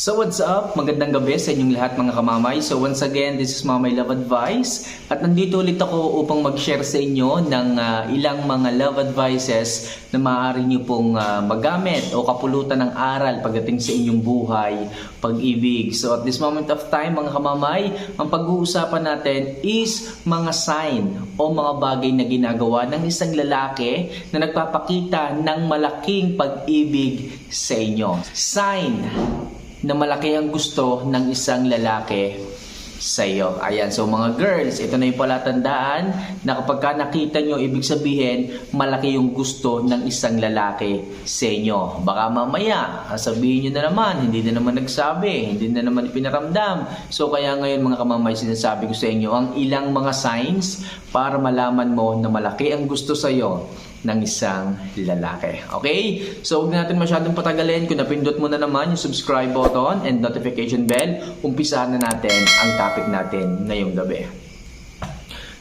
So what's up? Magandang gabi sa inyong lahat mga kamamay. So once again, this is Mamay Love Advice. At nandito ulit ako upang mag-share sa inyo ng ilang mga love advices na maaari nyo pong magamit o kapulutan ng aral pagdating sa inyong buhay, pag-ibig. So at this moment of time mga kamamay, ang pag-uusapan natin is mga sign o mga bagay na ginagawa ng isang lalaki na nagpapakita ng malaking pag-ibig sa inyo. Sign na malaki ang gusto ng isang lalaki sa iyo. Ayan, so mga girls, ito na yung palatandaan na kapag nakita nyo, ibig sabihin, malaki yung gusto ng isang lalaki sa inyo. Baka mamaya, sabihin nyo na naman, hindi na naman nagsabi, hindi na naman ipinaramdam. So kaya ngayon mga kamamay, sinasabi ko sa inyo ang ilang mga signs para malaman mo na malaki ang gusto sa iyo ng isang lalaki. Okay? So, huwag natin masyadong patagalin. Kung napindot mo na naman yung subscribe button and notification bell, umpisahan na natin ang topic natin ngayong gabi.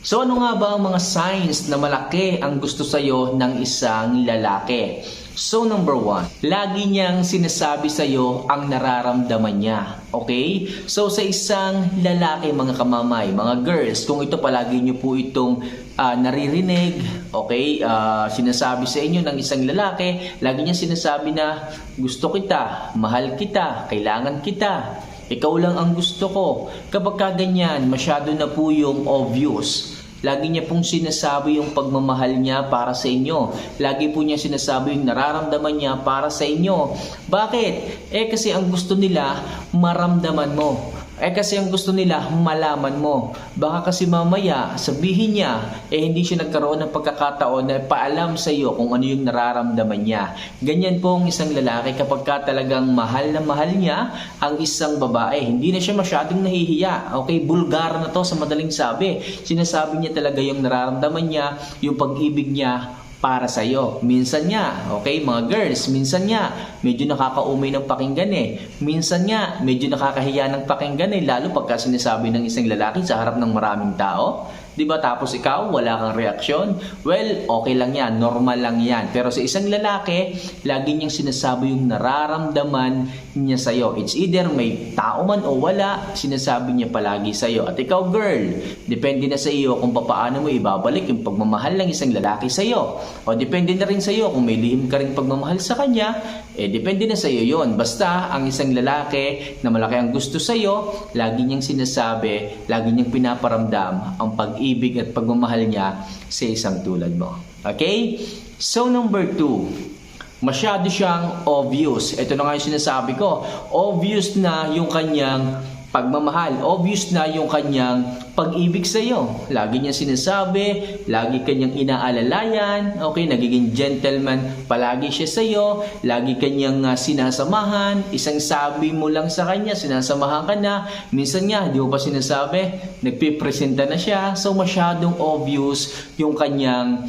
So, ano nga ba ang mga signs na malaki ang gusto sa'yo ng isang lalaki? So, number 1, lagi niyang sinasabi sa'yo ang nararamdaman niya. Okay? So, sa isang lalaki, mga kamamay, mga girls, kung ito palagi niyo po itong naririnig, okay, sinasabi sa inyo ng isang lalaki, lagi niya sinasabi na gusto kita, mahal kita, kailangan kita, ikaw lang ang gusto ko. Kapag kaganyan, masyado na po yung obvious. Lagi niya pong sinasabi yung pagmamahal niya para sa inyo. Lagi po niya sinasabi yung nararamdaman niya para sa inyo. Bakit? Kasi ang gusto nila, maramdaman mo. Kasi ang gusto nila, malaman mo. Baka kasi mamaya, sabihin niya, hindi siya nagkaroon ng pagkakataon na paalam sa iyo kung ano yung nararamdaman niya. Ganyan po ang isang lalaki kapag talagang mahal na mahal niya ang isang babae. Hindi na siya masyadong nahihiya. Okay, bulgar na to sa madaling sabi. Sinasabi niya talaga yung nararamdaman niya, yung pag-ibig niya para sa iyo. Minsan nga, okay, mga girls, minsan nga, medyo nakakaumay ng pakinggan Minsan nga, medyo nakakahiya ng pakinggan lalo pagka sinasabi ng isang lalaki sa harap ng maraming tao. Diba? Tapos ikaw, wala kang reaksyon. Well, okay lang yan. Normal lang yan. Pero sa isang lalaki, lagi niyang sinasabi yung nararamdaman niya sa'yo. It's either may tao man o wala, sinasabi niya palagi sa'yo. At ikaw, girl, depende na sa iyo kung paano mo ibabalik yung pagmamahal ng isang lalaki sa'yo. O depende na rin sa'yo kung may lihim ka rin pagmamahal sa kanya, depende na sa'yo yon. Basta, ang isang lalaki na malaki ang gusto sa'yo, lagi niyang sinasabi, lagi niyang pinaparamdam ang pag-ibig at pagmamahal niya sa isang tulad mo. Okay? So, number 2, masyado siyang obvious. Ito na nga yung sinasabi ko. Obvious na yung kanyang pagmamahal. Obvious na yung kanyang pag-ibig sa iyo. Lagi niya sinasabi, lagi kanyang inaalalayan, okay, nagiging gentleman palagi siya sa iyo, lagi kanyang sinasamahan, isang sabi mo lang sa kanya, sinasamahan ka na, minsan nga, di mo pa sinasabi, nagpipresenta na siya, so masyadong obvious yung kanyang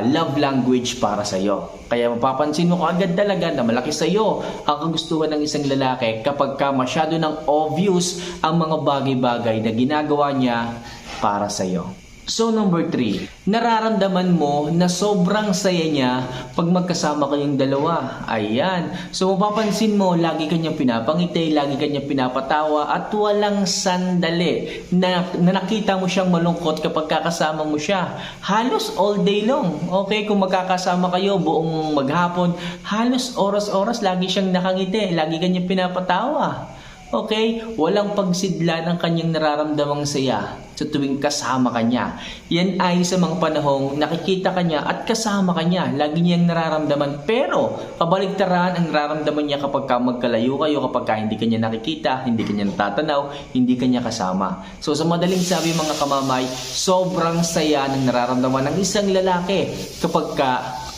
love language para sa iyo. Kaya mapapansin mo kaagad talaga na malaki sa iyo ang kagustuhan ng isang lalaki kapag masyado ng obvious ang mga bagay-bagay na ginagawa niya para sa iyo. So number 3, nararamdaman mo na sobrang saya niya pag magkasama kayong dalawa. Ayan. So mapapansin mo, lagi kanyang pinapangiti, lagi kanyang pinapatawa at walang sandali na nakita mo siyang malungkot kapag kakasama mo siya. Halos all day long. Okay, kung magkakasama kayo buong maghapon, halos oras-oras lagi siyang nakangiti, lagi kanyang pinapatawa. Okay? Walang pagsidla ng kanyang nararamdamang saya sa tuwing kasama kanya. Yan ay sa mga panahong nakikita kanya at kasama kanya. Lagi niyang nararamdaman. Pero, kabaligtaran ang nararamdaman niya kapag magkalayo kayo, kapag hindi kanya nakikita, hindi kanya natatanaw, hindi kanya kasama. So, sa madaling sabi mga kamamay, sobrang saya ng nararamdaman ng isang lalaki kapag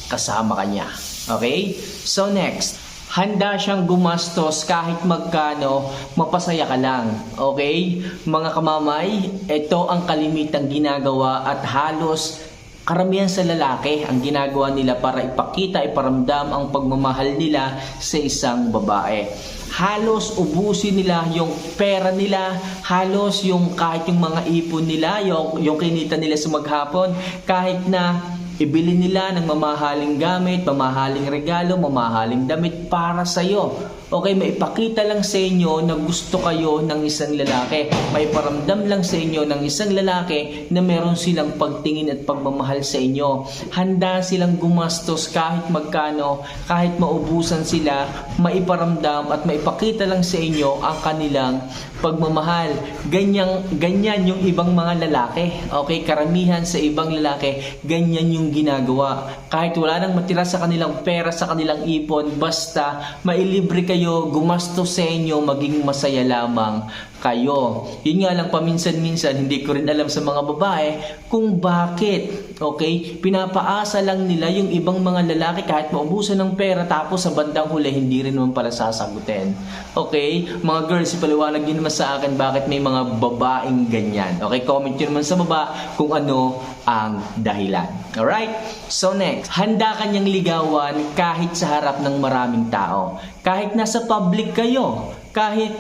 kasama kanya. Okay? So, next. Handa siyang gumastos kahit magkano, mapasaya ka lang. Okay? Mga kamamay, ito ang kalimitang ginagawa at halos karamihan sa lalaki ang ginagawa nila para ipakita, iparamdam ang pagmamahal nila sa isang babae. Halos ubusin nila yung pera nila, halos yung kahit yung mga ipon nila, yung kinita nila sa maghapon, kahit na ibili nila ng mamahaling gamit, mamahaling regalo, mamahaling damit para sa iyo. Okay, maipakita lang sa inyo na gusto kayo ng isang lalaki. Maiparamdam lang sa inyo ng isang lalaki na meron silang pagtingin at pagmamahal sa inyo. Handa silang gumastos kahit magkano, kahit maubusan sila, maiparamdam at maipakita lang sa inyo ang kanilang pagmamahal. Ganyan yung ibang mga lalaki. Okay, karamihan sa ibang lalaki, ganyan yung ginagawa. Kahit wala nang matira sa kanilang pera, sa kanilang ipon, basta mailibre kayo, gumastos sa inyo, maging masaya lamang kayo. Yun nga lang, paminsan-minsan, hindi ko rin alam sa mga babae kung bakit. Okay? Pinapaasa lang nila yung ibang mga lalaki kahit maubusan ng pera, tapos sa bandang huli, hindi rin naman pala sasagutin. Okay? Mga girls, ipaliwanag nyo naman sa akin bakit may mga babaeng ganyan. Okay? Comment nyo naman sa baba kung ano ang dahilan. Alright? So next, handa kanyang ligawan kahit sa harap ng maraming tao. Kahit nasa public kayo, kahit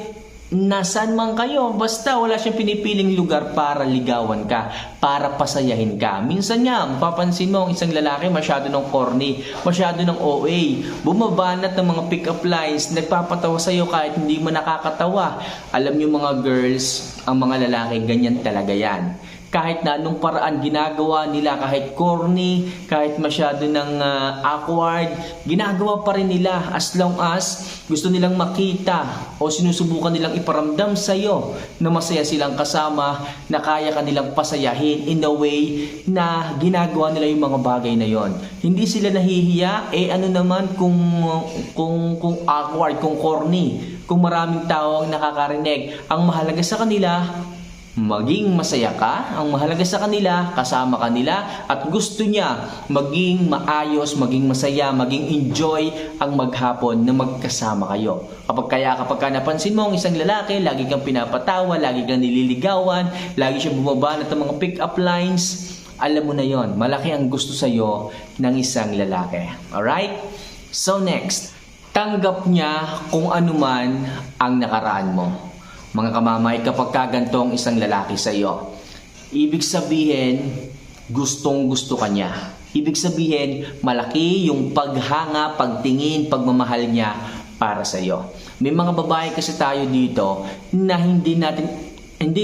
nasaan man kayo, basta wala siyang pinipiling lugar para ligawan ka, para pasayahin ka. Minsan nga, mapapansin mo ang isang lalaki masyado ng corny, masyado ng OA, bumabanat ng mga pick-up lines, nagpapatawa sa'yo kahit hindi mo nakakatawa. Alam niyo mga girls, ang mga lalaki, ganyan talaga yan. Kahit na anong paraan ginagawa nila, kahit corny, kahit masyado ng awkward, ginagawa pa rin nila as long as gusto nilang makita o sinusubukan nilang iparamdam sa iyo na masaya silang kasama, na kaya kanilang pasayahin in a way na ginagawa nila yung mga bagay na yon. Hindi sila nahihiya, ano naman kung awkward, kung corny, kung maraming tao ang nakakarinig. Ang mahalaga sa kanila, maging masaya ka. Ang mahalaga sa kanila, kasama kanila, at gusto niya maging maayos, maging masaya, maging enjoy ang maghapon na magkasama kayo. Kapag ka napansin mo ang isang lalaki, lagi kang pinapatawa, lagi kang nililigawan, lagi siyang bumabanat ng mga pick-up lines, alam mo na yon, malaki ang gusto sa'yo ng isang lalaki. Alright? So next, tanggap niya kung ano man ang nakaraan mo. Mga kamamay, kapag kaganto ang isang lalaki sa iyo, ibig sabihin, gustong-gusto ka niya. Ibig sabihin, malaki yung paghanga, pagtingin, pagmamahal niya para sa iyo. May mga babae kasi tayo dito na hindi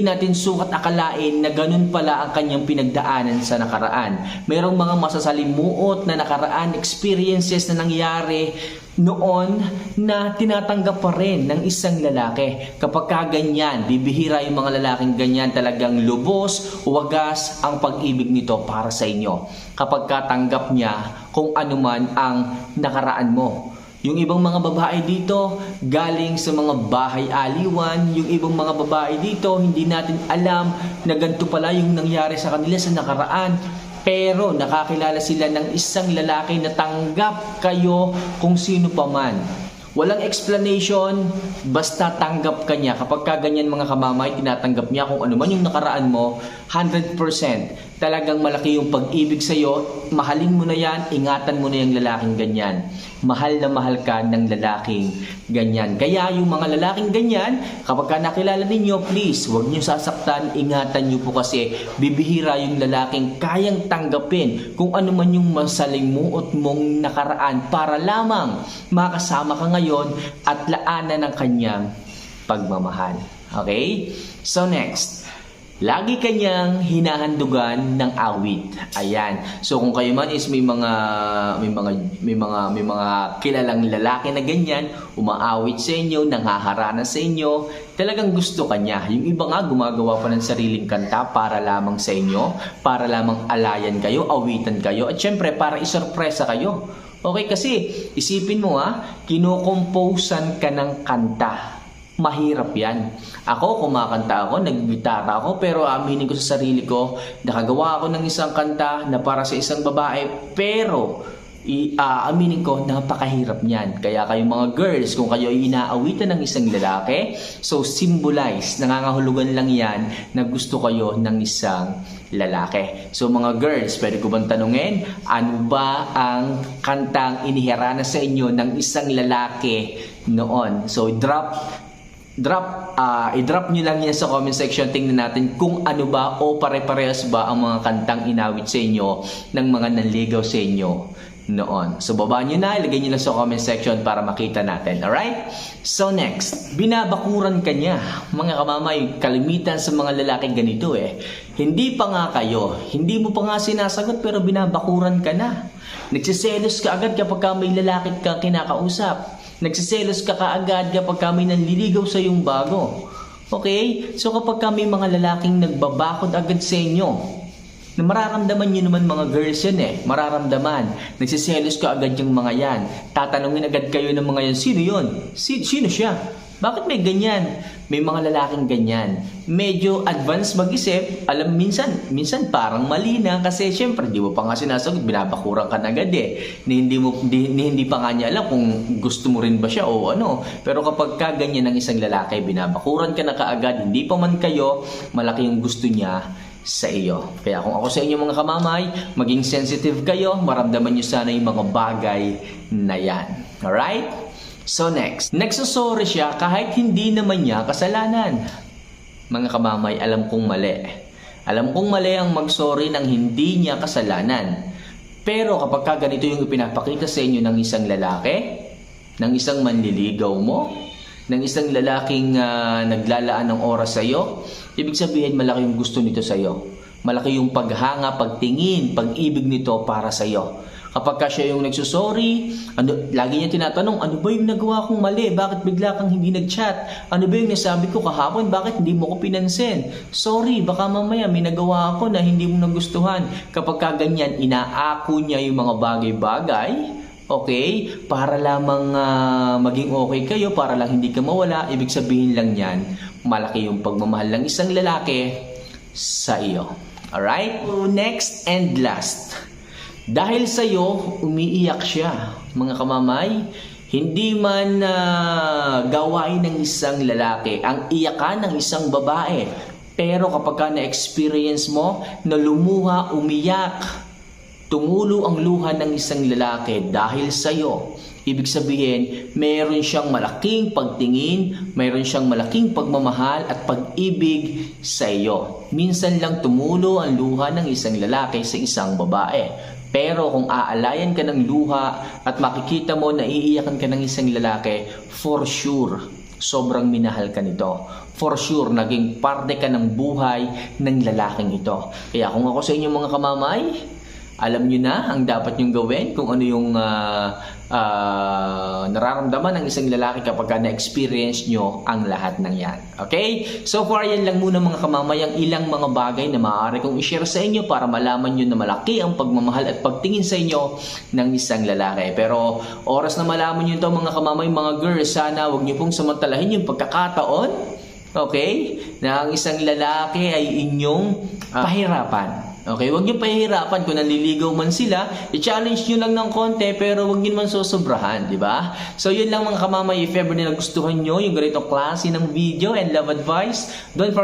natin sukat akalain na ganun pala ang kanyang pinagdaanan sa nakaraan. Mayroong mga masasalimuot na nakaraan, experiences na nangyari noon na tinatanggap pa rin ng isang lalaki. Kapag ganyan, bibihira yung mga lalaking ganyan, talagang lubos, wagas ang pag-ibig nito para sa inyo. Kapag katanggap niya kung ano man ang nakaraan mo. Yung ibang mga babae dito, galing sa mga bahay aliwan. Yung ibang mga babae dito, hindi natin alam na ganito pala yung nangyari sa kanila sa nakaraan. Pero nakakilala sila ng isang lalaki na tanggap kayo kung sino pa man. Walang explanation, basta tanggap ka niya. Kapag ganyan mga kamamay, tinatanggap niya kung ano man yung nakaraan mo, 100%. Talagang malaki yung pag-ibig sa'yo. Mahalin mo na yan, ingatan mo na yung lalaking ganyan. Mahal na mahal ka ng lalaking ganyan. Kaya yung mga lalaking ganyan, kapag nakilala ninyo, please, huwag niyo sasaktan, ingatan niyo po kasi bibihira yung lalaking kayang tanggapin kung ano man yung masalimuot mong nakaraan para lamang makasama ka ngayon at laanan ng kanyang pagmamahal. Okay? So next, lagi kanyang hinahandugan ng awit. Ayan. So kung kayo man is may mga kilalang lalaki na ganyan, umaawit sa inyo, nanghaharana sa inyo, talagang gusto kanya. Yung iba nga gumagawa pa ng sariling kanta para lamang sa inyo, para lamang alayan kayo, awitan kayo, at syempre para isorpresa kayo. Okay, kasi isipin mo kinukomposan ka ng kanta. Mahirap yan. Ako, kumakanta ako, naggitara ako, pero aminin ko sa sarili ko, nakagawa ako ng isang kanta na para sa isang babae, pero aminin ko, napakahirap niyan. Kaya kayong mga girls, kung kayo ay inaawitan ng isang lalaki, so symbolize, nangangahulugan lang yan na gusto kayo ng isang lalaki. So mga girls, pwede ko bang tanungin, ano ba ang kantang iniharana sa inyo ng isang lalaki noon? So i-drop nyo lang yan sa comment section. Tingnan natin kung ano ba o pare-parehas ba ang mga kantang inawit sa inyo ng mga nanligaw sa inyo noon. So baba nyo na, ilagay nyo lang sa comment section para makita natin. Alright? So next, binabakuran ka niya. Mga kamamay, kalimitan sa mga lalaki ganito eh. Hindi pa nga kayo, hindi mo pa nga sinasagot pero binabakuran ka na. Nagsiselos ka agad kapag ka may lalaki ka kinakausap. Nagsiselos ka kaagad kapag ka may nanliligaw sa iyong bago. Okay? So kapag ka may mga lalaking nagbabakod agad sa inyo, na mararamdaman nyo naman mga girls yan eh. Mararamdaman. Nagsiselos ka agad yung mga yan. Tatanungin agad kayo ng mga yan, sino yun? Sino siya? Bakit may ganyan? May mga lalaking ganyan. Medyo advance mag-isip. Alam, minsan parang mali na. Kasi syempre, di mo pa nga sinasagot. Binabakuran ka na agad eh. Hindi pa nga niya alam kung gusto mo rin ba siya o ano. Pero kapag ka ganyan ng isang lalaki, binabakuran ka na kaagad. Hindi pa man kayo, malaki yung gusto niya sa iyo. Kaya kung ako sa inyo mga kamamay, maging sensitive kayo, maramdaman nyo sana yung mga bagay na yan. Alright? So next. Nagsusorry siya kahit hindi naman niya kasalanan. Mga kamamay, alam kong mali. Alam kong mali ang magsorry ng hindi niya kasalanan. Pero kapag ka ganito yung ipinapakita sa inyo ng isang lalaki, ng isang manliligaw mo, ng isang lalaking naglalaan ng oras sa iyo, ibig sabihin malaki yung gusto nito sa iyo. Malaki yung paghanga, pagtingin, pag-ibig nito para sa iyo. Kapag ka siya yung nagsusorry, lagi niya tinatanong, ano ba yung nagawa kong mali? Bakit bigla kang hindi nag-chat? Ano ba yung nasabi ko kahapon? Bakit hindi mo ko pinansin? Sorry, baka mamaya may nagawa ako na hindi mo nagustuhan. Kapag ka ganyan, inaako niya yung mga bagay-bagay, okay? Para lamang maging okay kayo, para lang hindi ka mawala, ibig sabihin lang yan, malaki yung pagmamahal ng isang lalaki sa iyo. Alright? So, next and last. Dahil sa iyo, umiiyak siya. Mga kamamay, hindi man gawain ng isang lalaki ang iyakan ng isang babae. Pero kapag ka na-experience mo na lumuha, umiyak, tumulo ang luha ng isang lalaki dahil sa iyo, ibig sabihin, mayroon siyang malaking pagtingin, mayroon siyang malaking pagmamahal at pag-ibig sa iyo. Minsan lang tumulo ang luha ng isang lalaki sa isang babae. Pero kung aalayan ka ng luha at makikita mo na iiyakan ka ng isang lalaki, for sure, sobrang minahal ka nito. For sure, naging parte ka ng buhay ng lalaking ito. Kaya kung ako sa inyo mga kamamay, alam nyo na ang dapat nyong gawin kung ano yung nararamdaman ng isang lalaki kapag na-experience nyo ang lahat ng yan. Okay? So far, yan lang muna mga kamamay ang ilang mga bagay na maaari kong i-share sa inyo para malaman nyo na malaki ang pagmamahal at pagtingin sa inyo ng isang lalaki. Pero oras na malaman nyo ito mga kamamay, mga girls, sana huwag nyo pong samantalahin yung pagkakataon, okay, na ang isang lalaki ay inyong pahirapan. Okay, huwag niyo pahihirapan kung naliligaw man sila, i-challenge niyo lang ng konti pero huwag niyo man sosobrahan, di ba? So yun lang mga kamamay, if ever na nagustuhan niyo yung ganitong klase ng video and love advice, don't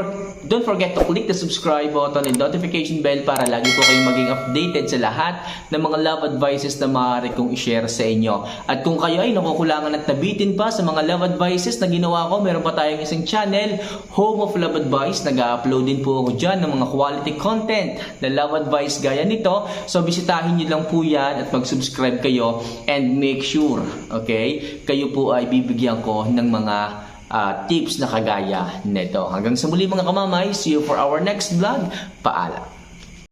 forget to click the subscribe button and notification bell para lagi po kayong maging updated sa lahat ng mga love advices na maaari kong i-share sa inyo. At kung kayo ay nakukulangan at nabitin pa sa mga love advices na ginawa ko, meron pa tayong isang channel, Home of Love Advice. Nag-upload din po ako dyan ng mga quality content na love advice gaya nito. So bisitahin niyo lang po yan at mag-subscribe kayo and make sure, okay, kayo po ay bibigyan ko ng mga tips na kagaya nito. Hanggang sa muli mga kamamay, see you for our next vlog. Paalam.